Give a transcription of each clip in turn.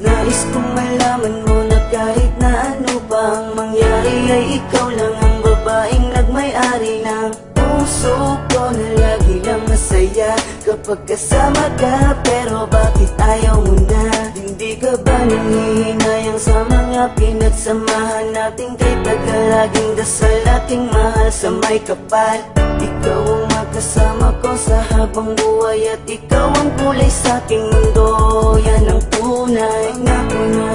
Nais kong malaman mo na kahit na ano pa ang mangyari ay ikaw lang ang babaeng nagmay-ari ng puso ko na lagi lang masaya kapag kasama ka. Pero bakit ayaw mo na? Hindi ka ba nangihinayang sa mga pinagsamahan natin? Kay tagal laging dasal aking mahal sa may kapal. Ikaw ang makasama ko sa habang buhay at ikaw ang kulay sa aking mundo. Yan ang tunay na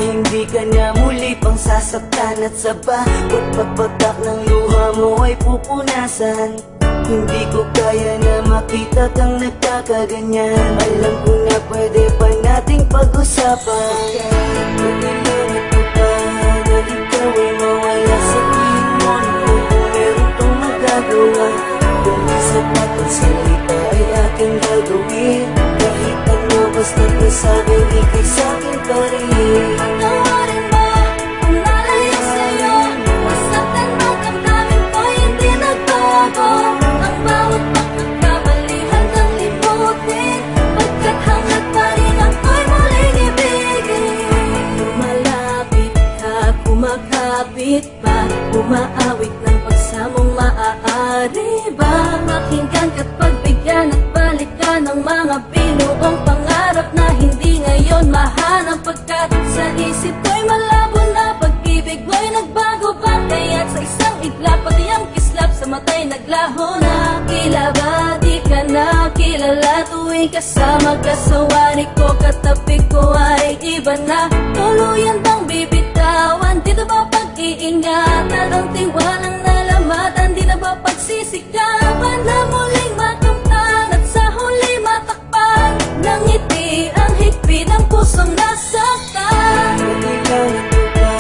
hindi ka na muli pang sasaktan at sa bawat pagpatak ng luha mo ay pupunasan. Hindi ko kaya na makita kang nagkakaganyan. Alam ko na pwede pa nating pag-usapan. Pagkailangan ko pa na ikaw ay mawala. Sabihin mo naman kung meron tong magagawa. Kung sapat ang salita ay aking gagawin. Kahit ano basta't nasabing ikay sa'kin pa rin. Patawarin mo kung nalayo sa'yo. Masaktan man damdamin ko hindi nagbago. Ang bawat pagkakamali handang limutin. Pagkat hanggat pa rin ako'y muling ibigin. Lumalapit ka, kumakapit pa. Umaawit ng pagsamong maaari ba? Makinggan ka't pagbigyan at balikan ng mga binuong pangarap na hindi ngayon mahanap. Pagkat sa isip ko'y malabo na pag-ibig mo'y nagbago ba? Kaya't sa isang iglap pati ang kislap sa mata'y naglaho na. Tila ba di ka na kilala tuwing kasama ka sa wari ko? Katabi ko ay iba na. Tuluyan bang bibitawan? Di na ba pag-iingatan? Ang tiwalang nalamatan? Di na ba pagsisikapan na muling makamtan? At sa huli matakpan ng ngiti ang higpit ng pusong nasaktan. Pagkailangan ko pa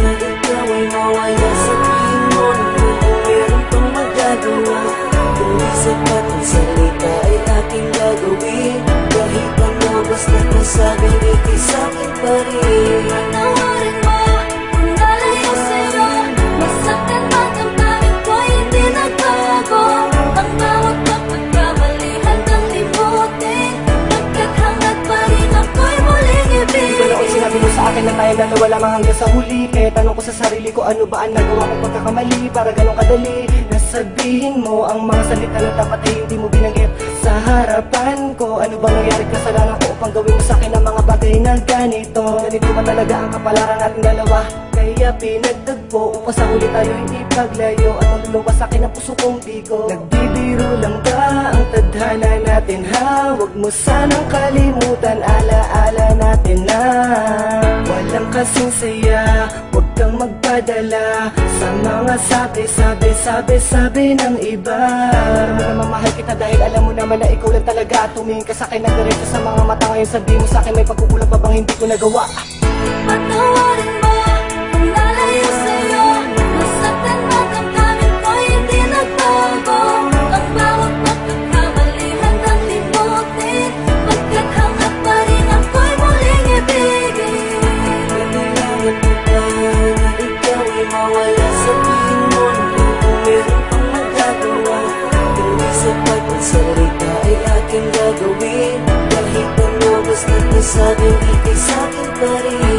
na ikaw ay mawala. Sabihin mo naman kung meron pang magagawa. Kung di sapat ang salita ay aking gagawin. Kahit ano basta't nasabing ikay sa'kin pa rin. Patawarin mo kung nalayo sa'yo. Masaktan man damdamin ko hindi nagbago. Ang bawat pagkakamali handang limutin. Pagkat hanggat pa rin ako'y muling Di ba noon ibigin. sinabi mo sa akin na tayo dalawa lamang hanggang sa huli? Kaya tanong ko sa sarili ko, ano ba ang nagawa kong pagkakamali para ganun kadali? Nasabihin mo ang mga salita na dapat ay hindi mo binanggit sa harapan ko. Ano bang nangyari kasalanan ko upang gawin mo sa akin ang mga bagay na ganito? Ganito ba talaga ang kapalaran nating dalawa? Kaya pinagtagpo upang sa huli tayo'y ipaglayo. At maluluwa sa akin ang puso kong bigo. Nagbibiro lang ba ang tadhana natin ha? Huwag mo sanang kalimutan, alaala natin na walang kasing saya. Huwag kang magpadala sa mga sabi ng iba. Alam mo naman mahal kita dahil alam mo naman na ikaw lang talaga. Tumingin ka sa akin ng diretso sa mga mata. Ngayon sabihin mo sa akin may pagkukulang pa bang hindi ko nagawa? Patawarin mo kung nalayo sa'yo. Masaktan man damdamin ko hindi nagbago. Ang bawat pagkakamali handang limutin. Pagkat hanggat pa rin ako'y muling ibigin. Pagkailangan ko pa na ikaw ay mawala. Sabihin mo naman kung meron pang magagawa. Kung di sapat ang salita ay aking gagawin. Kahit ano basta't nasabing ikay sa'kin pa rin.